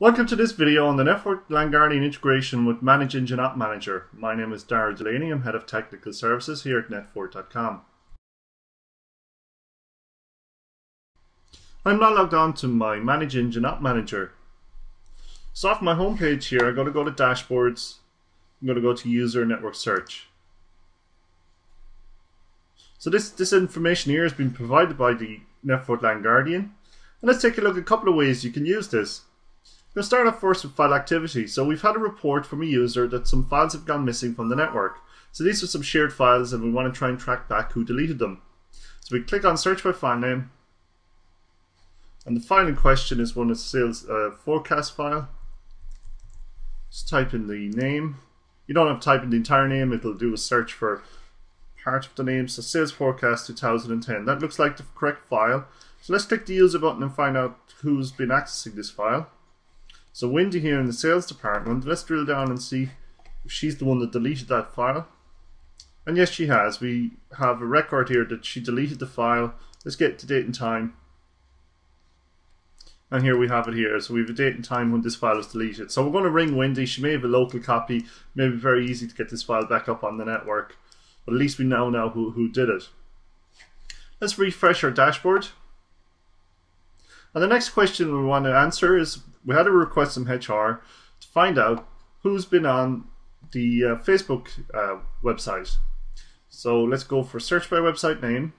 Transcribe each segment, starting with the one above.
Welcome to this video on the NetFort LangGuardian integration with ManageEngine OpManger. My name is Darrell Delaney. I'm Head of Technical Services here at NetFort.com. I'm now logged on to my ManageEngine OpManger. So off my home page here, I'm going to go to Dashboards. I'm going to go to User&NetworkSearch. So this information here has been provided by the NetFort LangGuardian. And let's take a look at a couple of ways you can use this. We'll start off first with file activity. So we've had a report from a user that some files have gone missing from the network. So these are some shared files and we want to try and track back who deleted them. So we click on search by file name. And the file in question is one of sales forecast file. Just type in the name. You don't have to type in the entire name, it'll do a search for part of the name. So sales forecast 2010. That looks like the correct file. So let's click the user button and find out who's been accessing this file. So Wendy here in the sales department, let's drill down and see if she's the one that deleted that file. And yes, she has. We have a record here that she deleted the file. Let's get to date and time. And here we have it here. So we have a date and time when this file was deleted. So we're going to ring Wendy. She may have a local copy. It may be very easy to get this file back up on the network. But at least we now know who did it. Let's refresh our dashboard. And the next question we want to answer is, we had a request from HR to find out who's been on the Facebook website. So let's go for search by website name.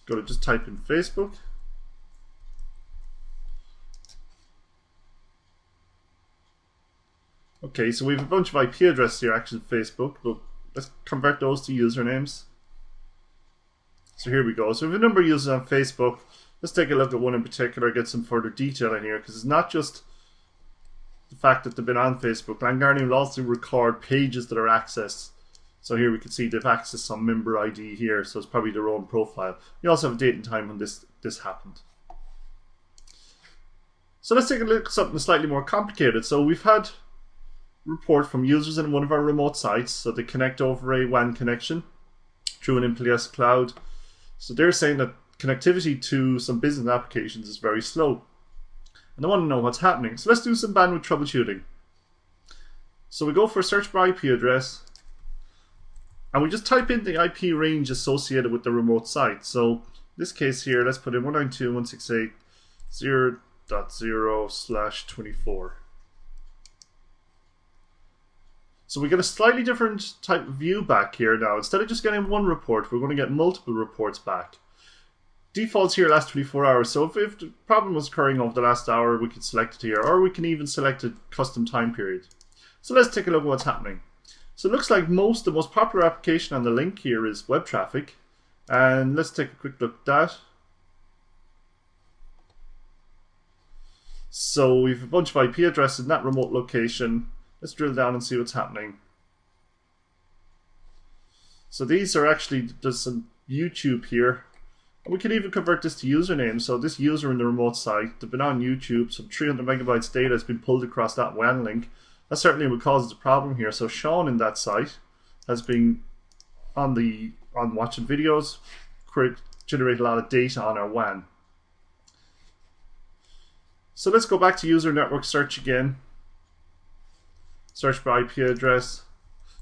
Go to just type in Facebook. Okay, so we have a bunch of IP addresses here actually in Facebook, but let's convert those to usernames. So here we go. So we have a number of users on Facebook. Let's take a look at one in particular, get some further detail in here, because it's not just the fact that they've been on Facebook. LangGuardian will also record pages that are accessed. So here we can see they've accessed some member ID here, so it's probably their own profile. You also have a date and time when this happened. So let's take a look at something slightly more complicated. So we've had a report from users in one of our remote sites, so they connect over a WAN connection through an MPLS cloud. So they're saying that connectivity to some business applications is very slow. And I want to know what's happening. So let's do some bandwidth troubleshooting. So we go for a search by IP address. And we just type in the IP range associated with the remote site. So in this case here, let's put in 192.168.0.0/24. So we get a slightly different type of view back here now. Instead of just getting one report, we're going to get multiple reports back. Defaults here last 24 hours. So if the problem was occurring over the last hour, we could select it here, or we can even select a custom time period. So let's take a look at what's happening. So it looks like the most popular application on the link here is web traffic. And let's take a quick look at that. So we have a bunch of IP addresses in that remote location. Let's drill down and see what's happening. So these are actually, there's some YouTube here. And we can even convert this to username. So this user in the remote site, they've been on YouTube, some 300 megabytes data has been pulled across that WAN link. That certainly what causes the problem here. So Sean in that site has been on watching videos, generate a lot of data on our WAN. So let's go back to user network search again. Search by IP address.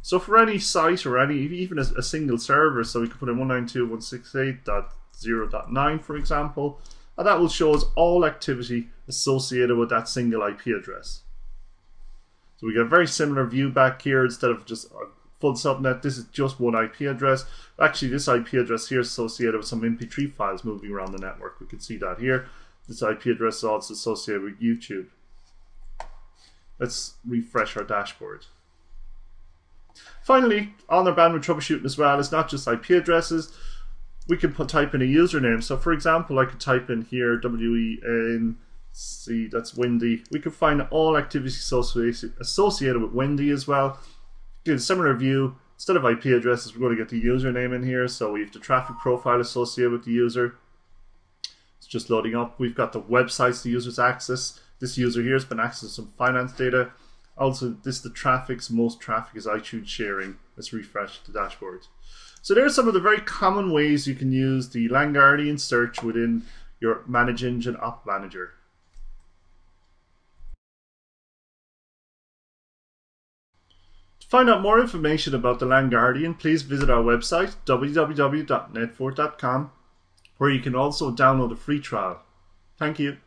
So for any site or even a single server, so we could put in 192.168.0.9 for example, and that will show us all activity associated with that single IP address. So we get a very similar view back here. Instead of just a full subnet, this is just one IP address. Actually, this IP address here is associated with some MP3 files moving around the network. We can see that here. This IP address is also associated with YouTube. Let's refresh our dashboard. Finally, on our bandwidth troubleshooting as well, it's not just IP addresses. We can type in a username. So for example, I could type in here WENC, that's Wendy. We could find all activities associated with Wendy as well. Get a similar view. Instead of IP addresses, we're going to get the username in here. So we have the traffic profile associated with the user. It's just loading up. We've got the websites the users access. This user here has been accessing some finance data. Also, this is the traffic. So most traffic is iTunes sharing. Let's refresh the dashboard. So there are some of the very common ways you can use the LangGuardian search within your ManageEngine OpManger. find out more information about the LAN Guardian, please visit our website www.netfort.com, where you can also download a free trial. Thank you.